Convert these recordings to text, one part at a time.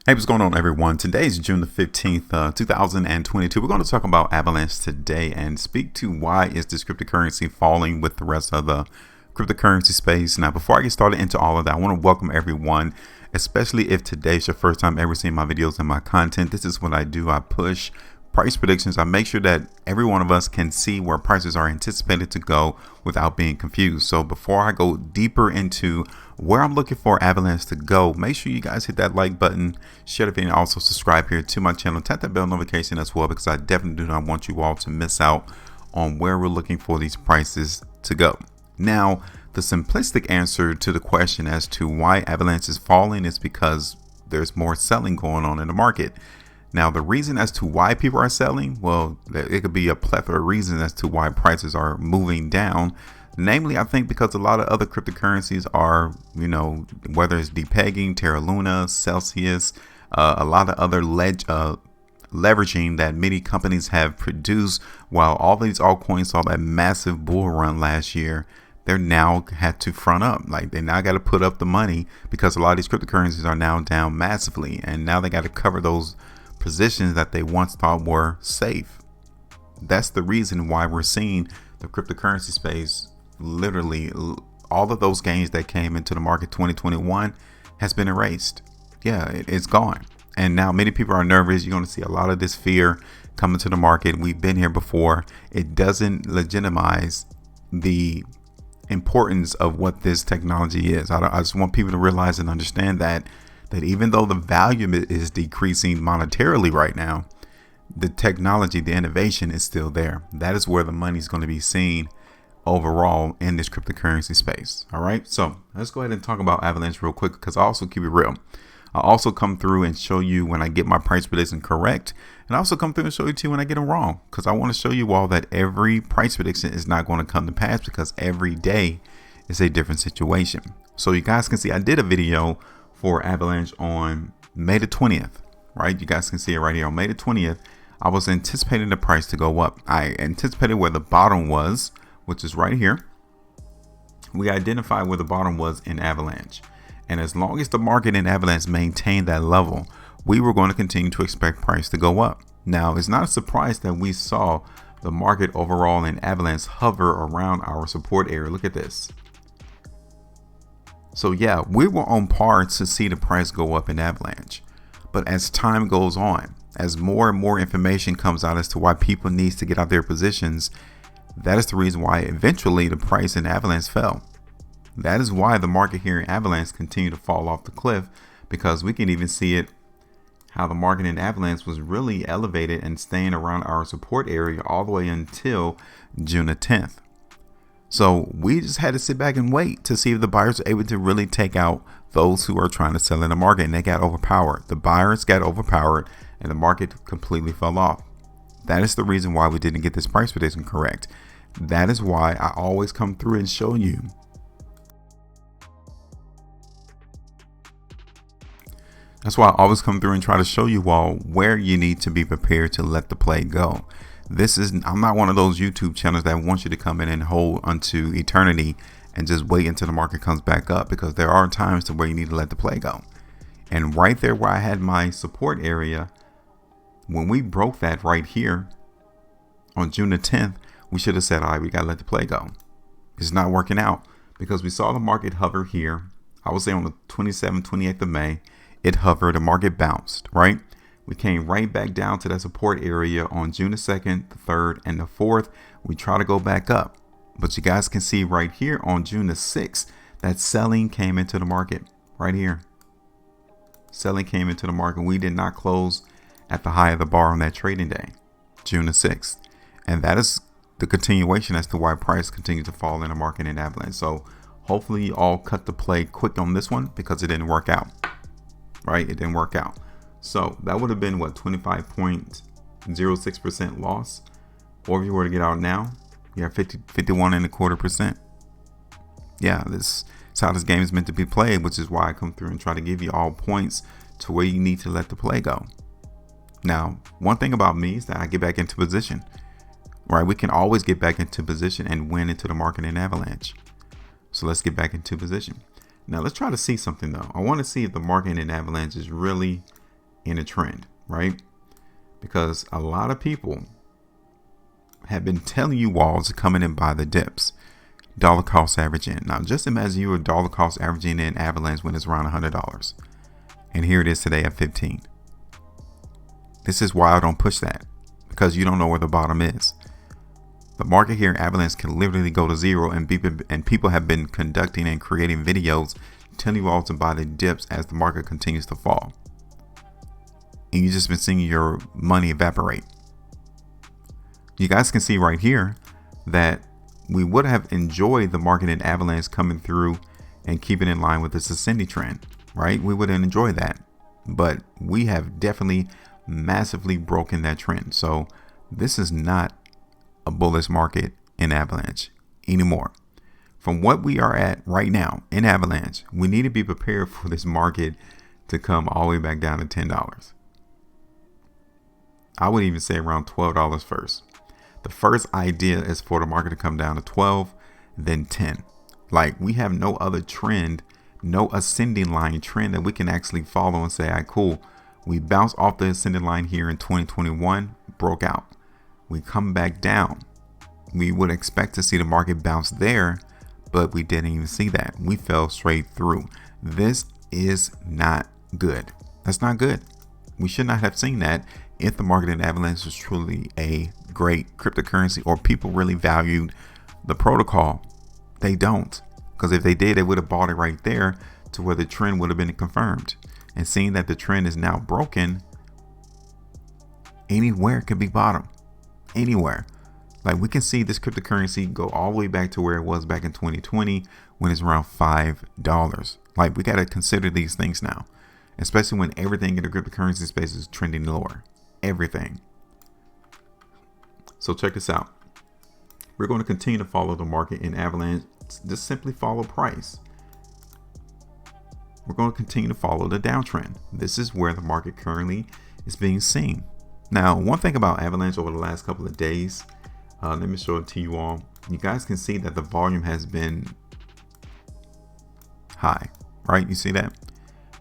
Hey, what's going on, everyone? Today is June the 15th, 2022. We're going to talk about Avalanche today and speak to why is this cryptocurrency falling with the rest of the cryptocurrency space. Now, before I get started into all of that, I want to welcome everyone, especially if today's your first time ever seeing my videos and my content. This is what I do. I push price predictions. I make sure that every one of us can see where prices are anticipated to go without being confused. So before I go deeper into where I'm looking for Avalanche to go, make sure you guys hit that like button, share the video, and also subscribe here to my channel. Tap that bell notification as well, because I definitely do not want you all to miss out on where we're looking for these prices to go. Now, the simplistic answer to the question as to why Avalanche is falling is because there's more selling going on in the market. Now, the reason as to why people are selling, well, it could be a plethora of reasons as to why prices are moving down. Namely, I think because a lot of other cryptocurrencies are, whether it's depegging, Terra Luna, Celsius, a lot of other leveraging that many companies have produced. While all these altcoins saw that massive bull run last year, they're now had to front up. Like, they now got to put up the money because a lot of these cryptocurrencies are now down massively, and now they got to cover those positions that they once thought were safe. That's the reason why we're seeing the cryptocurrency space, literally all of those gains that came into the market 2021 has been erased. Yeah, it's gone. And now many people are nervous. You're going to see a lot of this fear coming to the market. We've been here before. It doesn't legitimize the importance of what this technology is. I just want people to realize and understand that even though the value is decreasing monetarily right now, the technology, the innovation is still there. That is where the money is going to be seen overall in this cryptocurrency space. All right, so let's go ahead and talk about Avalanche real quick, because I also keep it real. I also come through and show you when I get my price prediction correct, and I also come through and show you too when I get them wrong, because I want to show you all that every price prediction is not going to come to pass, because every day is a different situation. So you guys can see I did a video for Avalanche on May the 20th, right? You guys can see it right here on May the 20th. I was anticipating the price to go up. I anticipated where the bottom was, which is right here. We identified where the bottom was in Avalanche. And as long as the market in Avalanche maintained that level, we were going to continue to expect price to go up. Now, it's not a surprise that we saw the market overall in Avalanche hover around our support area. Look at this. So yeah, we were on par to see the price go up in Avalanche. But as time goes on, as more and more information comes out as to why people need to get out their positions, that is the reason why eventually the price in Avalanche fell. That is why the market here in Avalanche continued to fall off the cliff, because we can even see it, how the market in Avalanche was really elevated and staying around our support area all the way until June the 10th. So we just had to sit back and wait to see if the buyers are able to really take out those who are trying to sell in the market, and they got overpowered. The buyers got overpowered and the market completely fell off. That is the reason why we didn't get this price prediction correct. That is why I always come through and show you. That's why I always come through and try to show you all where you need to be prepared to let the play go. I'm not one of those YouTube channels that wants you to come in and hold unto eternity and just wait until the market comes back up, because there are times to where you need to let the play go. And right there where I had my support area, when we broke that right here on June the 10th, we should have said, all right, we got to let the play go. It's not working out, because we saw the market hover here. I would say on the 27th, 28th of May, it hovered, the market bounced, right? We came right back down to that support area on June the 2nd, the 3rd, and the 4th. We try to go back up. But you guys can see right here on June the 6th, that selling came into the market right here. Selling came into the market. We did not close at the high of the bar on that trading day, June the 6th. And that is the continuation as to why price continued to fall in the market in Avalanche. So hopefully you all cut the play quick on this one, because it didn't work out, right? It didn't work out. So that would have been what, 25.06% loss. Or if you were to get out now, you have 51.25%. Yeah, this is how this game is meant to be played, which is why I come through and try to give you all points to where you need to let the play go. Now, one thing about me is that I get back into position, right? We can always get back into position and win into the market in Avalanche. So let's get back into position. Now let's try to see something though. I want to see if the market in Avalanche is really in a trend, right? Because a lot of people have been telling you all to come in and buy the dips. Dollar cost average in. Now just imagine you were dollar cost averaging in Avalanche when it's around $100. And here it is today at 15. This is why I don't push that, because you don't know where the bottom is. The market here in Avalanche can literally go to zero, and people have been conducting and creating videos telling you all to buy the dips as the market continues to fall. And you've just been seeing your money evaporate. You guys can see right here that we would have enjoyed the market in Avalanche coming through and keeping in line with this ascending trend, right? We would enjoy that, but we have definitely massively broken that trend. So this is not a bullish market in Avalanche anymore. From what we are at right now in Avalanche, we need to be prepared for this market to come all the way back down to $10. I would even say around $12 first. The first idea is for the market to come down to 12, then 10. Like, we have no other trend, no ascending line trend that we can actually follow and say, all right, cool. We bounced off the ascending line here in 2021, broke out. We come back down. We would expect to see the market bounce there, but we didn't even see that. We fell straight through. This is not good. That's not good. We should not have seen that if the market in Avalanche was truly a great cryptocurrency, or people really valued the protocol. They don't, because if they did, they would have bought it right there to where the trend would have been confirmed. And seeing that the trend is now broken, anywhere could be bottom. Anywhere. Like, we can see this cryptocurrency go all the way back to where it was back in 2020 when it's around $5. Like, we got to consider these things now, especially when everything in the cryptocurrency space is trending lower. Everything. So check this out. We're going to continue to follow the market in Avalanche. Just simply follow price. We're going to continue to follow the downtrend. This is where the market currently is being seen. Now, one thing about Avalanche over the last couple of days, let me show it to you all. You guys can see that the volume has been high, right? You see that?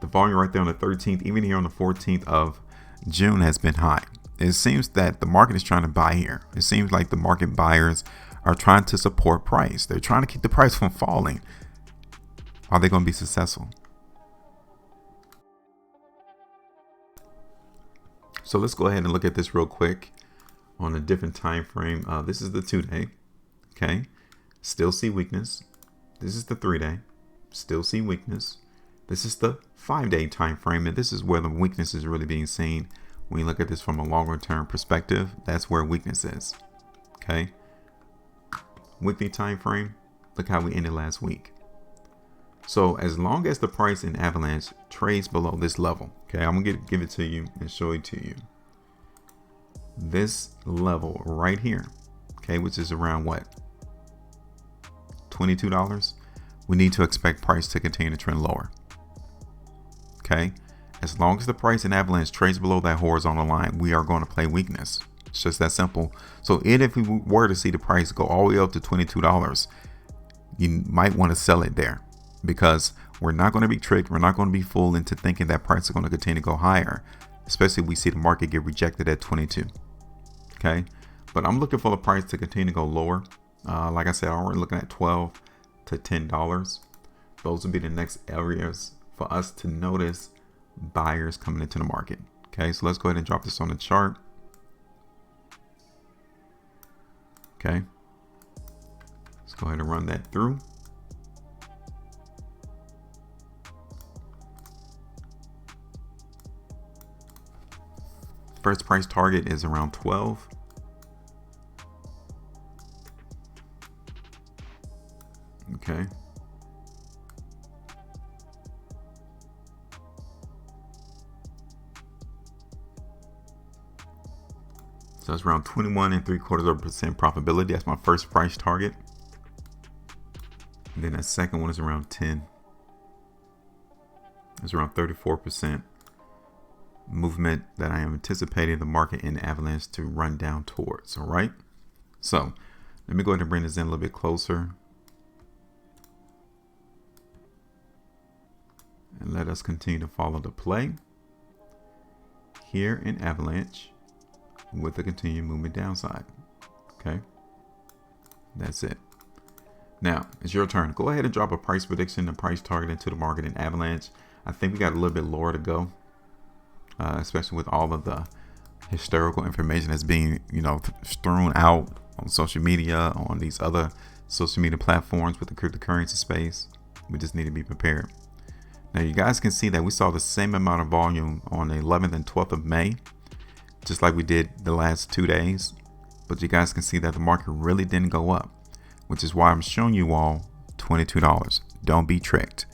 The volume right there on the 13th, even here on the 14th of June has been high. It seems that the market is trying to buy here. It seems like the market buyers are trying to support price. They're trying to keep the price from falling. Are they going to be successful? So let's go ahead and look at this real quick on a different time frame. This is the 2-day. Okay, still see weakness. This is the 3-day. Still see weakness. This is the 5-day time frame, and this is where the weakness is really being seen. When you look at this from a longer term perspective, that's where weakness is. Okay, weekly time frame. Look how we ended last week. So as long as the price in Avalanche trades below this level, okay, I'm gonna give it to you and show it to you. This level right here, okay, which is around what, $22. We need to expect price to continue to trend lower. Okay, as long as the price in Avalanche trades below that horizontal line, we are going to play weakness. It's just that simple. So if we were to see the price go all the way up to $22, you might want to sell it there, because we're not going to be tricked. We're not going to be fooled into thinking that price is going to continue to go higher, especially if we see the market get rejected at 22. Okay, but I'm looking for the price to continue to go lower. Like I said, I'm already looking at $12 to $10. Those would be the next areas for us to notice buyers coming into the market. Okay, so let's go ahead and drop this on the chart. Okay, let's go ahead and run that through. First price target is around 12. Okay. So it's around 21.75% profitability. That's my first price target. And then that second one is around 10. It's around 34% movement that I am anticipating the market in Avalanche to run down towards. All right. So let me go ahead and bring this in a little bit closer. And let us continue to follow the play. here in Avalanche with a continued movement downside. Okay, that's it. Now it's your turn. Go ahead and drop a price prediction and price target into the market in Avalanche. I think we got a little bit lower to go, especially with all of the historical information that's being, strewn out on social media, on these other social media platforms with the cryptocurrency space. We just need to be prepared. Now you guys can see that we saw the same amount of volume on the 11th and 12th of May, just like we did the last 2 days. But you guys can see that the market really didn't go up, which is why I'm showing you all $22. Don't be tricked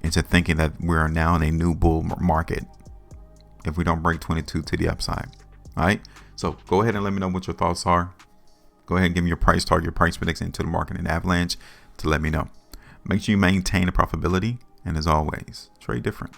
into thinking that we are now in a new bull market if we don't break 22 to the upside. All right, so go ahead and let me know what your thoughts are. Go ahead and give me your price target, your price prediction into the market in Avalanche to let me know. Make sure you maintain the profitability, and as always, trade different.